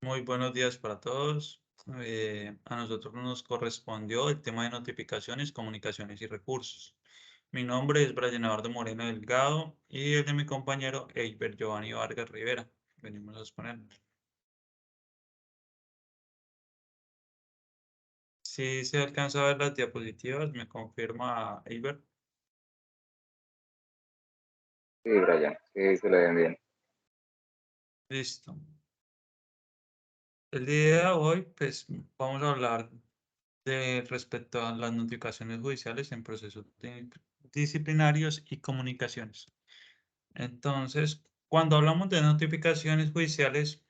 Muy buenos días para todos. A nosotros nos correspondió el tema de notificaciones, comunicaciones y recursos. Mi nombre es Brian Eduardo Moreno Delgado y el de mi compañero Eiber Giovanni Vargas Rivera. Venimos a exponer. Si se alcanza a ver las diapositivas, me confirma Eiber. Sí, Brian, sí, se le ven bien. Listo. El día de hoy, pues vamos a hablar de respecto a las notificaciones judiciales en procesos disciplinarios y comunicaciones. Entonces, cuando hablamos de notificaciones judiciales,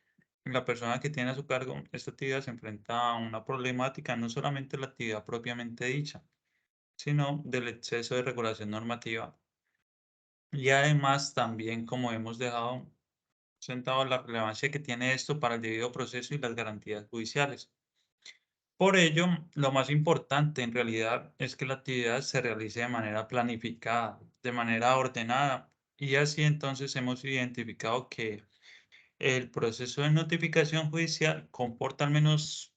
la persona que tiene a su cargo esta actividad se enfrenta a una problemática, no solamente la actividad propiamente dicha, sino del exceso de regulación normativa. Y además también, como hemos dejado sentado, la relevancia que tiene esto para el debido proceso y las garantías judiciales. Por ello, lo más importante en realidad es que la actividad se realice de manera planificada, de manera ordenada, y así entonces hemos identificado que el proceso de notificación judicial comporta al menos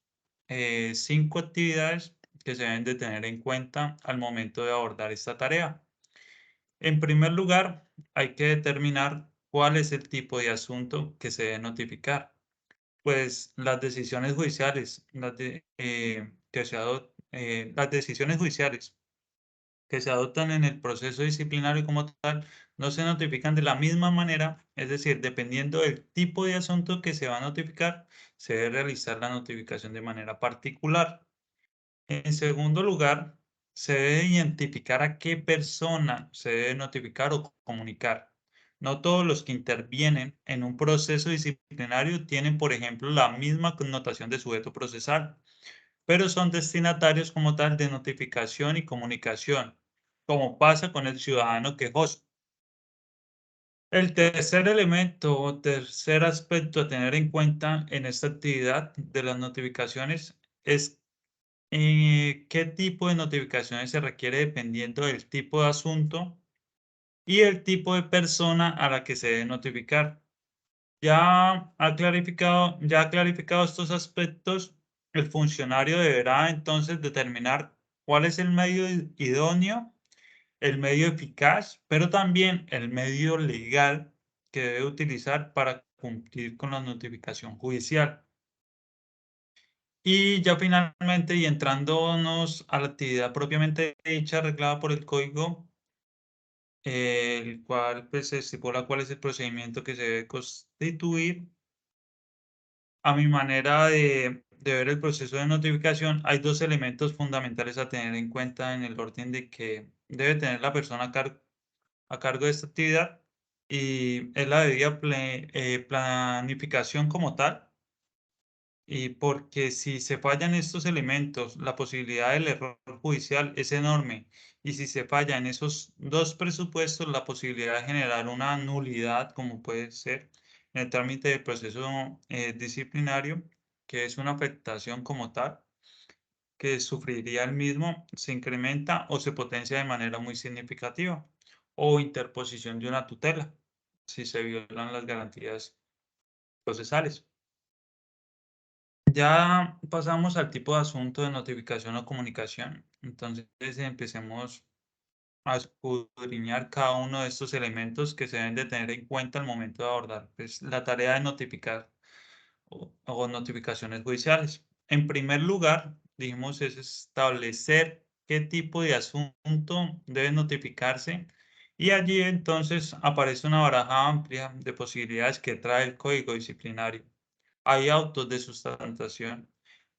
5 actividades que se deben de tener en cuenta al momento de abordar esta tarea. En primer lugar, hay que determinar cuál es el tipo de asunto que se debe notificar. Pues las decisiones judiciales, las decisiones judiciales que se adoptan en el proceso disciplinario como tal, no se notifican de la misma manera, es decir, dependiendo del tipo de asunto que se va a notificar, se debe realizar la notificación de manera particular. En segundo lugar, se debe identificar a qué persona se debe notificar o comunicar. No todos los que intervienen en un proceso disciplinario tienen, por ejemplo, la misma connotación de sujeto procesal, pero son destinatarios como tal de notificación y comunicación, como pasa con el ciudadano quejoso. El tercer elemento o tercer aspecto a tener en cuenta en esta actividad de las notificaciones es qué tipo de notificaciones se requiere dependiendo del tipo de asunto y el tipo de persona a la que se debe notificar. Ya ha clarificado estos aspectos, el funcionario deberá entonces determinar cuál es el medio idóneo, el medio eficaz, pero también el medio legal que debe utilizar para cumplir con la notificación judicial. Y ya finalmente, y entrándonos a la actividad propiamente dicha, arreglada por el código, el cual pues estipula cuál es el procedimiento que se debe constituir. A mi manera de ver el proceso de notificación, hay dos elementos fundamentales a tener en cuenta en el orden de que debe tener la persona a cargo de esta actividad, y es la debida planificación como tal. Y porque si se fallan estos elementos, la posibilidad del error judicial es enorme. Y si se falla en esos dos presupuestos, la posibilidad de generar una nulidad, como puede ser en el trámite del proceso disciplinario, que es una afectación como tal, que sufriría el mismo, se incrementa o se potencia de manera muy significativa. O interposición de una tutela, si se violan las garantías procesales. Ya pasamos al tipo de asunto de notificación o comunicación. Entonces empecemos a escudriñar cada uno de estos elementos que se deben de tener en cuenta al momento de abordar pues, la tarea de notificar o notificaciones judiciales. En primer lugar, dijimos, es establecer qué tipo de asunto debe notificarse, y allí entonces aparece una baraja amplia de posibilidades que trae el Código Disciplinario. Hay autos de sustanciación,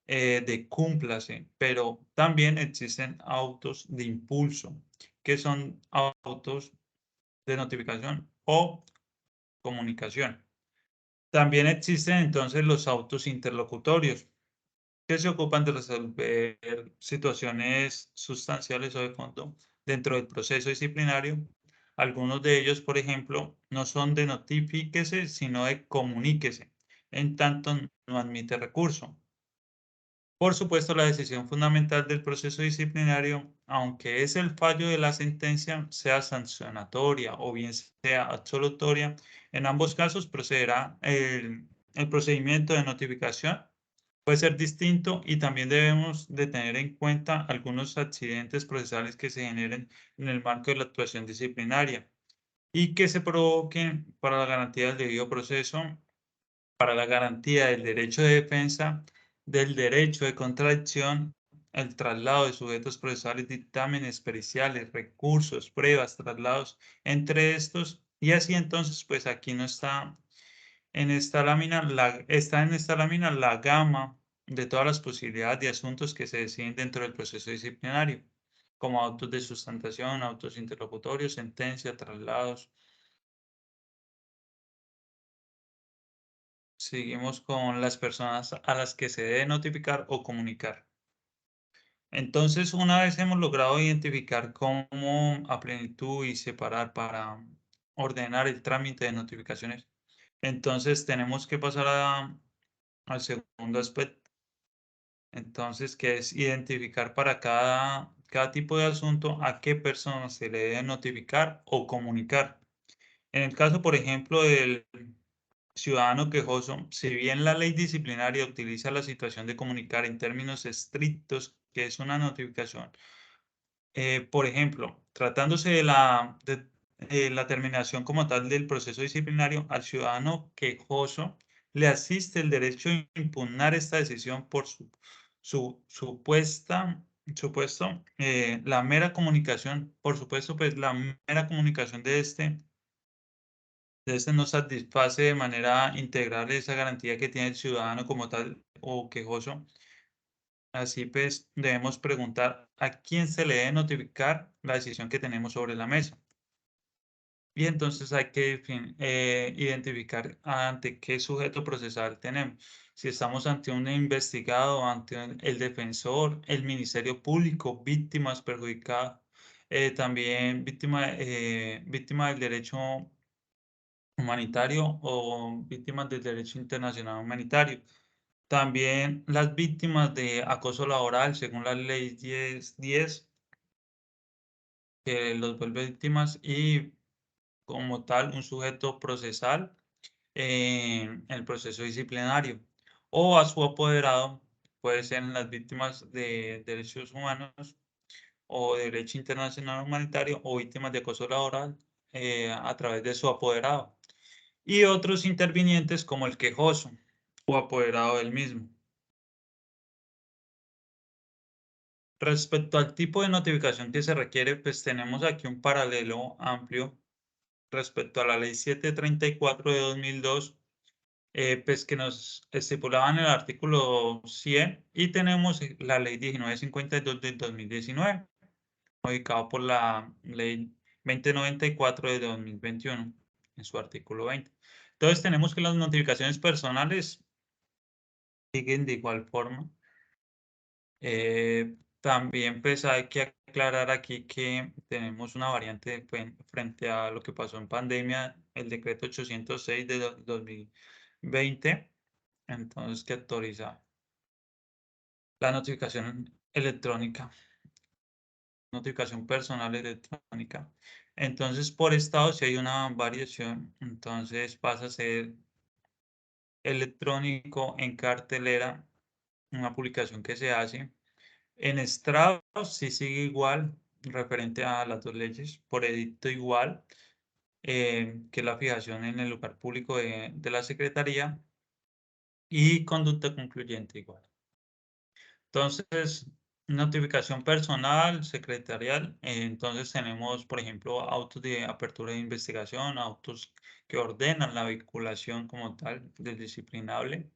de cúmplase, pero también existen autos de impulso, que son autos de notificación o comunicación. También existen entonces los autos interlocutorios, que se ocupan de resolver situaciones sustanciales o de fondo dentro del proceso disciplinario. Algunos de ellos, por ejemplo, no son de notifíquese, sino de comuníquese, en tanto no admite recurso. Por supuesto, la decisión fundamental del proceso disciplinario, aunque es el fallo de la sentencia, sea sancionatoria o bien sea absolutoria, en ambos casos procederá el procedimiento de notificación puede ser distinto y también debemos de tener en cuenta algunos accidentes procesales que se generen en el marco de la actuación disciplinaria y que se provoquen para la garantía del debido proceso, para la garantía del derecho de defensa, del derecho de contradicción, el traslado de sujetos procesales, dictámenes periciales, recursos, pruebas, traslados entre estos. Y así entonces, pues aquí no está en esta lámina, está en esta lámina la gama de todas las posibilidades de asuntos que se deciden dentro del proceso disciplinario, como autos de sustentación, autos interlocutorios, sentencia, traslados. Seguimos con las personas a las que se debe notificar o comunicar. Entonces, una vez hemos logrado identificar cómo a plenitud y separar para ordenar el trámite de notificaciones, entonces tenemos que pasar al segundo aspecto. Entonces, que es identificar para cada tipo de asunto a qué persona se le debe notificar o comunicar. En el caso, por ejemplo, del ciudadano quejoso, si bien la ley disciplinaria utiliza la situación de comunicar en términos estrictos, que es una notificación, por ejemplo, tratándose de la terminación como tal del proceso disciplinario, al ciudadano quejoso le asiste el derecho a impugnar esta decisión por supuesto, la mera comunicación, por supuesto, pues la mera comunicación de este no satisface de manera integral esa garantía que tiene el ciudadano como tal o quejoso. Así pues, debemos preguntar a quién se le debe notificar la decisión que tenemos sobre la mesa. Y entonces hay que identificar ante qué sujeto procesal tenemos. Si estamos ante un investigado, ante el defensor, el Ministerio Público, víctimas perjudicadas, también víctima del derecho humanitario o víctimas del derecho internacional humanitario. También las víctimas de acoso laboral, según la ley 1010, que los vuelve víctimas y como tal un sujeto procesal en el proceso disciplinario. O a su apoderado, puede ser en las víctimas de derechos humanos o derecho internacional humanitario o víctimas de acoso laboral a través de su apoderado. Y otros intervinientes como el quejoso o apoderado del mismo. Respecto al tipo de notificación que se requiere, pues tenemos aquí un paralelo amplio respecto a la ley 734 de 2002, pues que nos estipulaba en el artículo 100 y tenemos la ley 1952 del 2019, modificado por la ley 2094 de 2021 en su artículo 20. Entonces tenemos que las notificaciones personales siguen de igual forma. También pues hay que aclarar aquí que tenemos una variante frente a lo que pasó en pandemia, el decreto 806 de 2020, entonces que autoriza la notificación electrónica, notificación personal electrónica. Entonces por estado si hay una variación, entonces pasa a ser electrónico en cartelera, una publicación que se hace. En estrados sí sigue igual, referente a las dos leyes, por edicto igual, que la fijación en el lugar público de la Secretaría y conducta concluyente igual. Entonces, notificación personal, secretarial, entonces tenemos, por ejemplo, autos de apertura de investigación, autos que ordenan la vinculación como tal del disciplinable.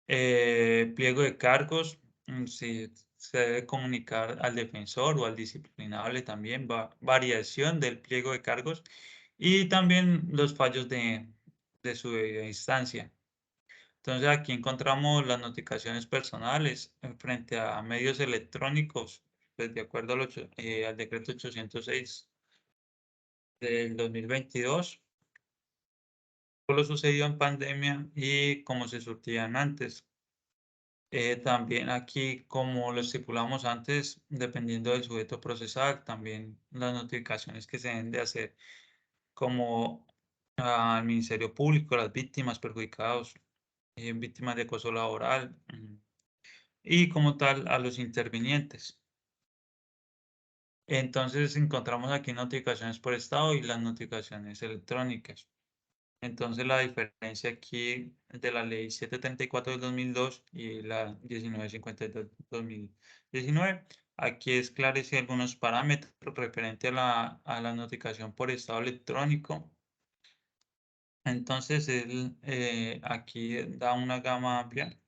Pliego de cargos, si se debe comunicar al defensor o al disciplinable también, variación del pliego de cargos y también los fallos de su debida instancia. Entonces aquí encontramos las notificaciones personales frente a medios electrónicos, pues de acuerdo al decreto 806 del 2022. Solo sucedió en pandemia y como se surtían antes. También aquí, como lo estipulamos antes, dependiendo del sujeto procesal, también las notificaciones que se deben de hacer como al Ministerio Público, las víctimas perjudicados. víctimas de acoso laboral, y como tal a los intervinientes. Entonces encontramos aquí notificaciones por estado y las notificaciones electrónicas. Entonces la diferencia aquí de la ley 734 del 2002 y la 1952 del 2019, aquí esclarece algunos parámetros referente a la notificación por estado electrónico. Entonces él aquí da una gama amplia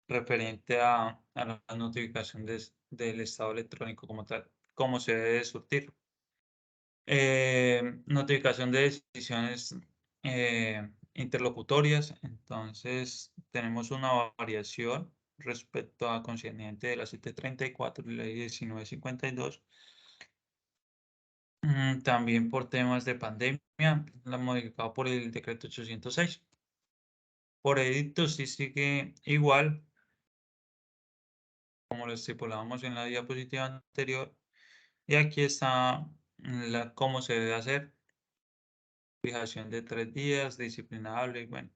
referente a la notificación del estado electrónico como tal, cómo se debe surtir. Notificación de decisiones interlocutorias. Entonces, tenemos una variación respecto a concerniente de la 734 y la 1952. También por temas de pandemia, la modificado por el decreto 806. Por edicto sí sigue igual, como lo estipulábamos en la diapositiva anterior. Y aquí está cómo se debe hacer. Fijación de 3 días, disciplinable, y bueno.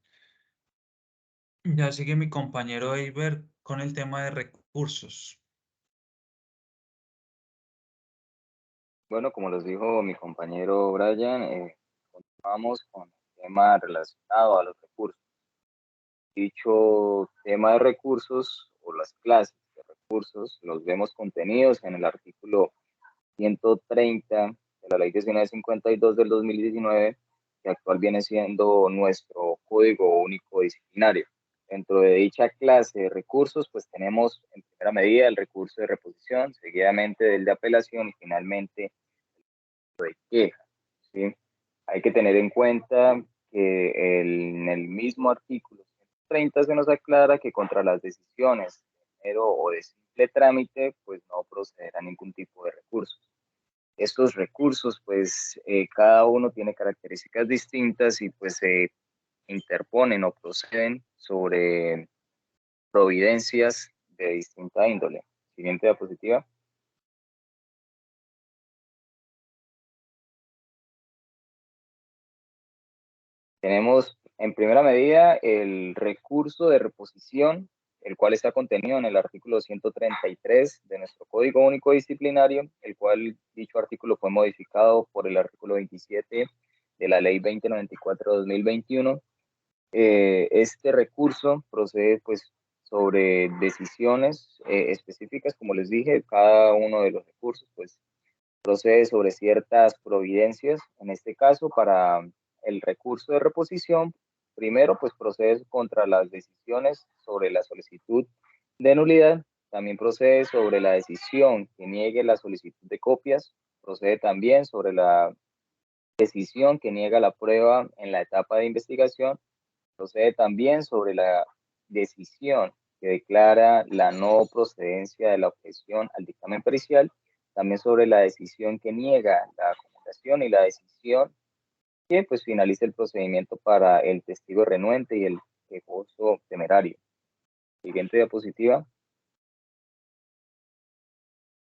Ya sigue mi compañero Eiber con el tema de recursos. Bueno, como les dijo mi compañero Brian, continuamos con el tema relacionado a los recursos. Dicho tema de recursos o las clases de recursos los vemos contenidos en el artículo 130 de la Ley 1952 del 2019, que actual viene siendo nuestro Código Único Disciplinario. Dentro de dicha clase de recursos, pues tenemos en primera medida el recurso de reposición, seguidamente del de apelación y finalmente de queja. ¿Sí? Hay que tener en cuenta que en el mismo artículo 130 se nos aclara que contra las decisiones de mero o de simple trámite, pues no procederá ningún tipo de recursos. Estos recursos, pues cada uno tiene características distintas y pues se interponen o proceden sobre providencias de distinta índole. Siguiente diapositiva. Tenemos en primera medida el recurso de reposición, el cual está contenido en el artículo 133 de nuestro Código Único Disciplinario, el cual dicho artículo fue modificado por el artículo 27 de la Ley 2094-2021. Este recurso procede pues sobre decisiones específicas, como les dije, cada uno de los recursos pues procede sobre ciertas providencias. En este caso, para el recurso de reposición, primero pues procede contra las decisiones sobre la solicitud de nulidad, también procede sobre la decisión que niegue la solicitud de copias, procede también sobre la decisión que niega la prueba en la etapa de investigación, procede también sobre la decisión que declara la no procedencia de la objeción al dictamen pericial, también sobre la decisión que niega la comunicación y la decisión que pues finaliza el procedimiento para el testigo renuente y el quejoso temerario. Siguiente diapositiva.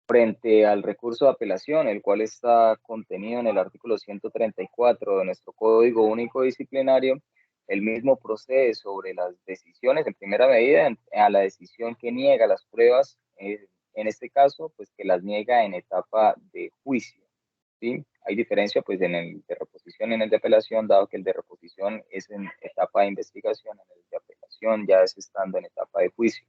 Frente al recurso de apelación, el cual está contenido en el artículo 134 de nuestro Código Único Disciplinario, el mismo procede sobre las decisiones, en primera medida, a la decisión que niega las pruebas, en este caso, pues que las niega en etapa de juicio. ¿Sí? Hay diferencia pues en el de reposición y en el de apelación, dado que el de reposición es en etapa de investigación, en el de apelación ya es estando en etapa de juicio.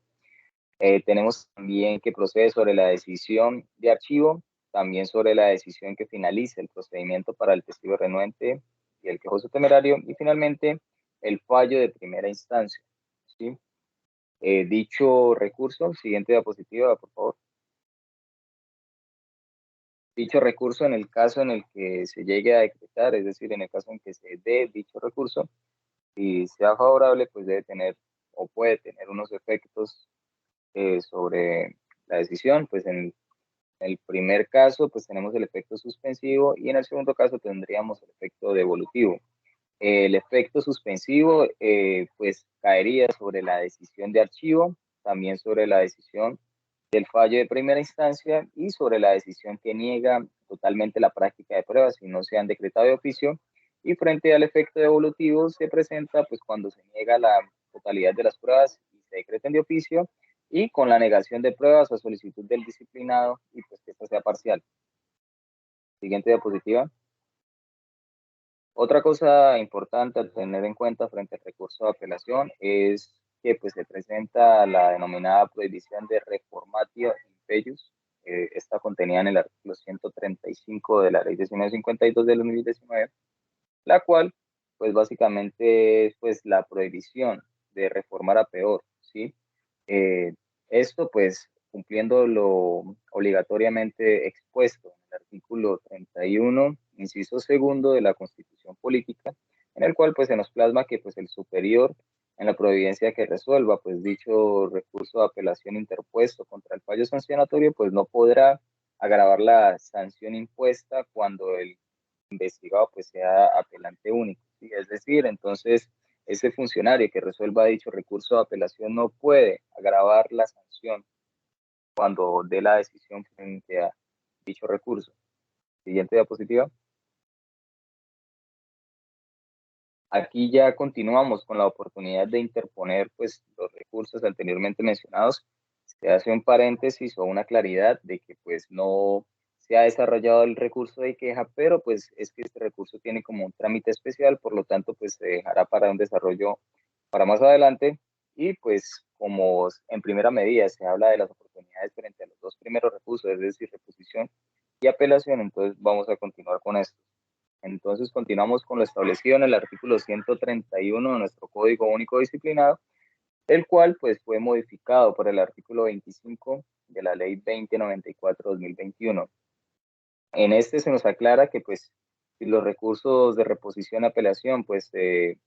Tenemos también que procede sobre la decisión de archivo, también sobre la decisión que finalice el procedimiento para el testigo renuente y el quejoso temerario, y finalmente el fallo de primera instancia. ¿Sí? Dicho recurso, siguiente diapositiva, por favor. Dicho recurso, en el caso en el que se llegue a decretar, es decir, en el caso en que se dé dicho recurso, si sea favorable, pues debe tener o puede tener unos efectos sobre la decisión, pues en el primer caso, pues tenemos el efecto suspensivo y en el segundo caso tendríamos el efecto devolutivo. El efecto suspensivo, pues caería sobre la decisión de archivo, también sobre la decisión del fallo de primera instancia y sobre la decisión que niega totalmente la práctica de pruebas si no se han decretado de oficio. Y frente al efecto devolutivo se presenta pues cuando se niega la totalidad de las pruebas y se decreten de oficio, y con la negación de pruebas a solicitud del disciplinado y pues que esta sea parcial. Siguiente diapositiva. Otra cosa importante a tener en cuenta frente al recurso de apelación es que pues, se presenta la denominada prohibición de reformatio impeius. Está contenida en el artículo 135 de la Ley 1952 de 2019, la cual, pues básicamente es pues, la prohibición de reformar a peor, ¿sí? Esto, pues, cumpliendo lo obligatoriamente expuesto en el artículo 31, inciso segundo de la Constitución Política, en el cual, pues, se nos plasma que, pues, el superior, en la providencia que resuelva, pues, dicho recurso de apelación interpuesto contra el fallo sancionatorio, pues, no podrá agravar la sanción impuesta cuando el investigado, pues, sea apelante único, ¿sí? Es decir, entonces, ese funcionario que resuelva dicho recurso de apelación no puede agravar la sanción cuando dé la decisión frente a dicho recurso. Siguiente diapositiva. Aquí ya continuamos con la oportunidad de interponer pues, los recursos anteriormente mencionados. Se hace un paréntesis o una claridad de que pues no se ha desarrollado el recurso de queja, pero pues es que este recurso tiene como un trámite especial, por lo tanto pues se dejará para un desarrollo para más adelante. Y pues como en primera medida se habla de las oportunidades frente a los dos primeros recursos, es decir, reposición y apelación, entonces vamos a continuar con esto. Entonces continuamos con lo establecido en el artículo 131 de nuestro Código Único Disciplinado, el cual pues fue modificado por el artículo 25 de la Ley 2094-2021. En este se nos aclara que pues si los recursos de reposición y apelación pues se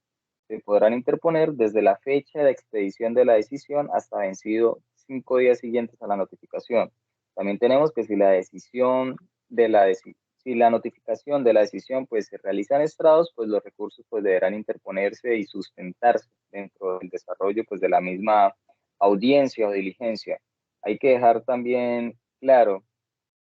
podrán interponer desde la fecha de expedición de la decisión hasta vencido 5 días siguientes a la notificación. También tenemos que si la decisión de la si la notificación de la decisión pues se realiza en estrados, pues los recursos pues deberán interponerse y sustentarse dentro del desarrollo pues de la misma audiencia o diligencia. Hay que dejar también claro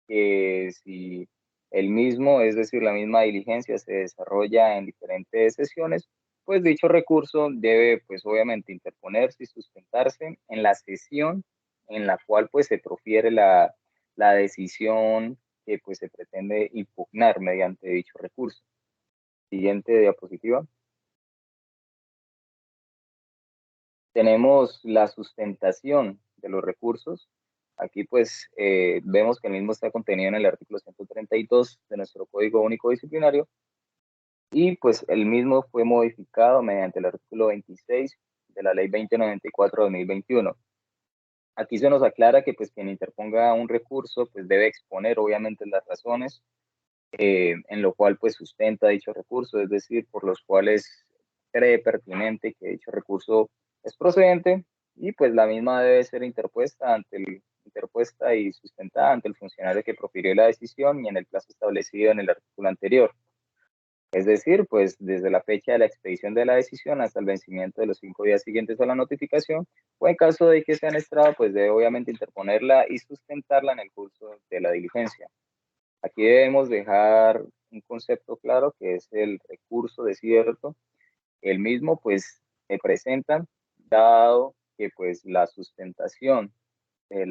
que si el mismo, es decir, la misma diligencia se desarrolla en diferentes sesiones, pues dicho recurso debe, pues obviamente, interponerse y sustentarse en la sesión en la cual pues se profiere la decisión que pues se pretende impugnar mediante dicho recurso. Siguiente diapositiva. Tenemos la sustentación de los recursos. Aquí pues vemos que el mismo está contenido en el artículo 132 de nuestro Código Único Disciplinario, y pues el mismo fue modificado mediante el artículo 26 de la Ley 2094-2021. Aquí se nos aclara que pues quien interponga un recurso pues debe exponer obviamente las razones en lo cual pues sustenta dicho recurso, es decir, por los cuales cree pertinente que dicho recurso es procedente, y pues la misma debe ser interpuesta y sustentada ante el funcionario que profirió la decisión y en el plazo establecido en el artículo anterior. Es decir, pues desde la fecha de la expedición de la decisión hasta el vencimiento de los 5 días siguientes a la notificación, o en caso de que sea en estrado, pues debe obviamente interponerla y sustentarla en el curso de la diligencia. Aquí debemos dejar un concepto claro que es el recurso desierto. El mismo pues se presenta dado que pues la sustentación de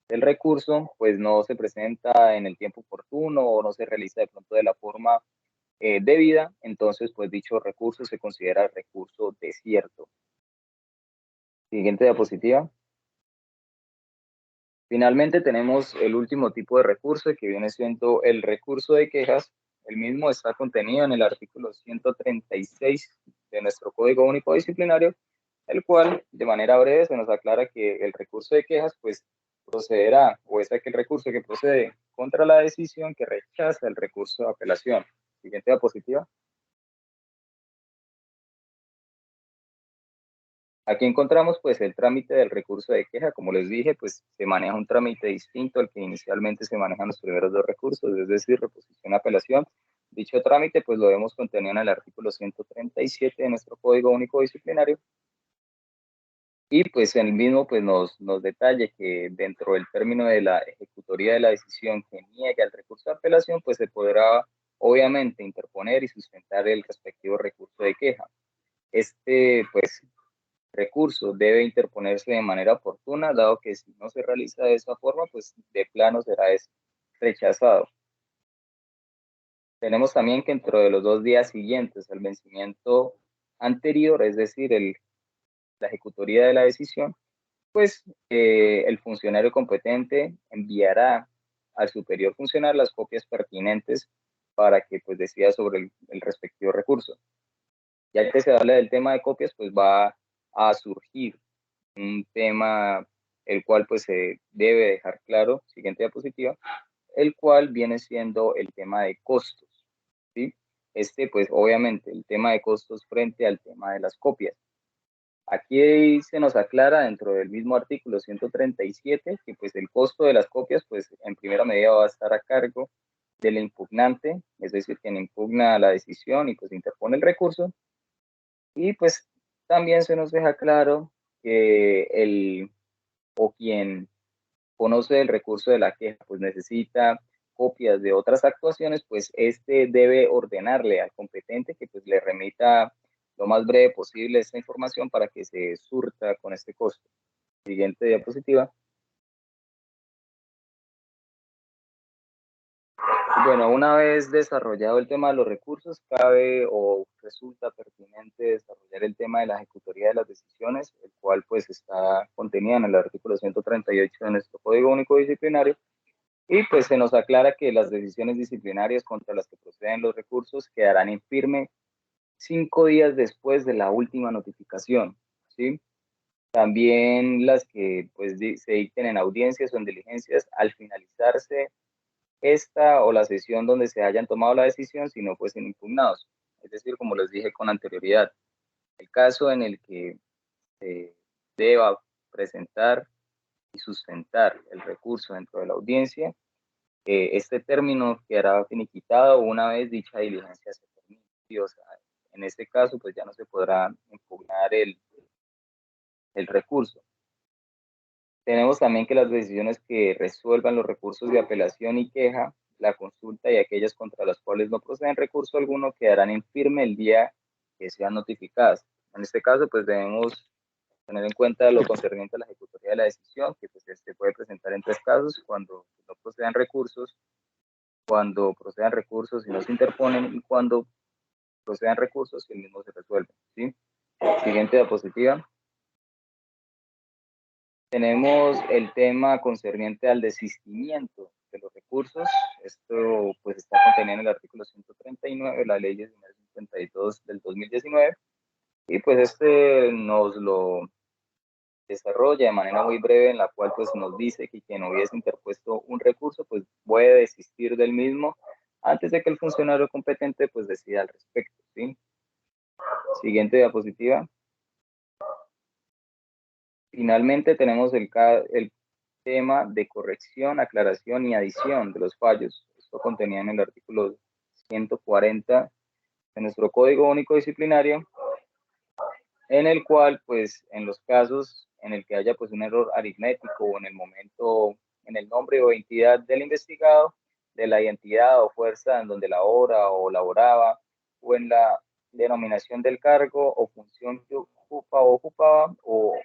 del recurso pues no se presenta en el tiempo oportuno o no se realiza de pronto de la forma debida, entonces pues dicho recurso se considera recurso desierto. Siguiente diapositiva. Finalmente tenemos el último tipo de recurso que viene siendo el recurso de quejas. El mismo está contenido en el artículo 136 de nuestro Código Único Disciplinario, el cual de manera breve se nos aclara que el recurso de quejas pues procederá, o es aquel recurso que procede contra la decisión que rechaza el recurso de apelación. Siguiente diapositiva. Aquí encontramos pues el trámite del recurso de queja. Como les dije, pues se maneja un trámite distinto al que inicialmente se manejan los primeros dos recursos, es decir, reposición y apelación. Dicho trámite pues lo vemos contenido en el artículo 137 de nuestro Código Único Disciplinario, y pues en el mismo pues nos detalla que dentro del término de la ejecutoría de la decisión que niega el recurso de apelación, pues se podrá obviamente interponer y sustentar el respectivo recurso de queja. Este pues recurso debe interponerse de manera oportuna, dado que si no se realiza de esa forma, pues de plano será rechazado. Tenemos también que dentro de los 2 días siguientes al vencimiento anterior, es decir, la ejecutoría de la decisión, pues el funcionario competente enviará al superior funcional las copias pertinentes para que pues decida sobre el respectivo recurso. Ya que se habla del tema de copias, pues va a surgir un tema el cual pues se debe dejar claro, siguiente diapositiva, el cual viene siendo el tema de costos, ¿sí? Pues obviamente el tema de costos frente al tema de las copias. Aquí se nos aclara dentro del mismo artículo 137 que pues el costo de las copias pues en primera medida va a estar a cargo del impugnante, es decir, quien impugna la decisión y pues interpone el recurso. Y pues también se nos deja claro que quien conoce el recurso de la queja pues necesita copias de otras actuaciones, pues debe ordenarle al competente que pues le remita lo más breve posible esta información para que se surta con este costo. Siguiente diapositiva. Bueno, una vez desarrollado el tema de los recursos, cabe o resulta pertinente desarrollar el tema de la ejecutoría de las decisiones, el cual pues está contenido en el artículo 138 de nuestro Código Único Disciplinario, y pues se nos aclara que las decisiones disciplinarias contra las que proceden los recursos quedarán en firme 5 días después de la última notificación, ¿sí? También las que pues se dicten en audiencias o en diligencias al finalizarse esta o la sesión donde se hayan tomado la decisión, si no fuesen impugnados. Es decir, como les dije con anterioridad, el caso en el que se deba presentar y sustentar el recurso dentro de la audiencia, este término quedará finiquitado una vez dicha diligencia se termine. O sea, en este caso, pues ya no se podrá impugnar el recurso. Tenemos también que las decisiones que resuelvan los recursos de apelación y queja, la consulta y aquellas contra las cuales no proceden recurso alguno quedarán en firme el día que sean notificadas. En este caso, pues debemos tener en cuenta lo concerniente a la ejecutoría de la decisión, que pues se puede presentar en 3 casos: cuando no procedan recursos, cuando procedan recursos y no se interponen, y cuando procedan recursos y el mismo se resuelve, ¿sí? Siguiente diapositiva. Tenemos el tema concerniente al desistimiento de los recursos. Esto pues está contenido en el artículo 139 de la ley 1952 del 2019, y pues nos lo desarrolla de manera muy breve, en la cual pues nos dice que quien hubiese interpuesto un recurso pues puede desistir del mismo antes de que el funcionario competente pues decida al respecto, ¿sí? Siguiente diapositiva. Finalmente tenemos el tema de corrección, aclaración y adición de los fallos. Esto contenía en el artículo 140 de nuestro Código Único Disciplinario, en el cual, pues, en los casos en el que haya pues un error aritmético o en el momento, en el nombre o entidad del investigado, de la identidad o fuerza en donde labora o laboraba, o en la denominación del cargo o función que ocupaba, o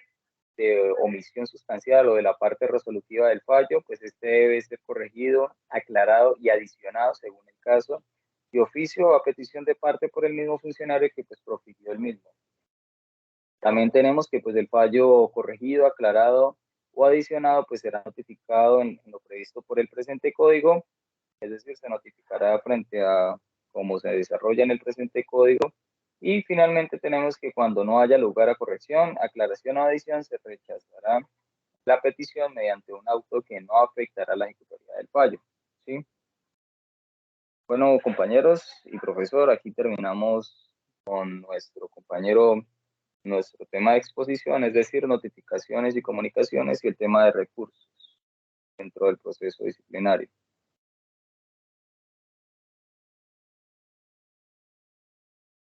de omisión sustancial o de la parte resolutiva del fallo, pues debe ser corregido, aclarado y adicionado según el caso, de oficio o a petición de parte por el mismo funcionario que pues profirió el mismo. También tenemos que pues el fallo corregido, aclarado o adicionado pues será notificado en lo previsto por el presente código, es decir, se notificará frente a cómo se desarrolla en el presente código. Y finalmente tenemos que cuando no haya lugar a corrección, aclaración o adición, se rechazará la petición mediante un auto que no afectará la ejecutoria del fallo, ¿sí? Bueno, compañeros y profesor, aquí terminamos con nuestro tema de exposición, es decir, notificaciones y comunicaciones, y el tema de recursos dentro del proceso disciplinario.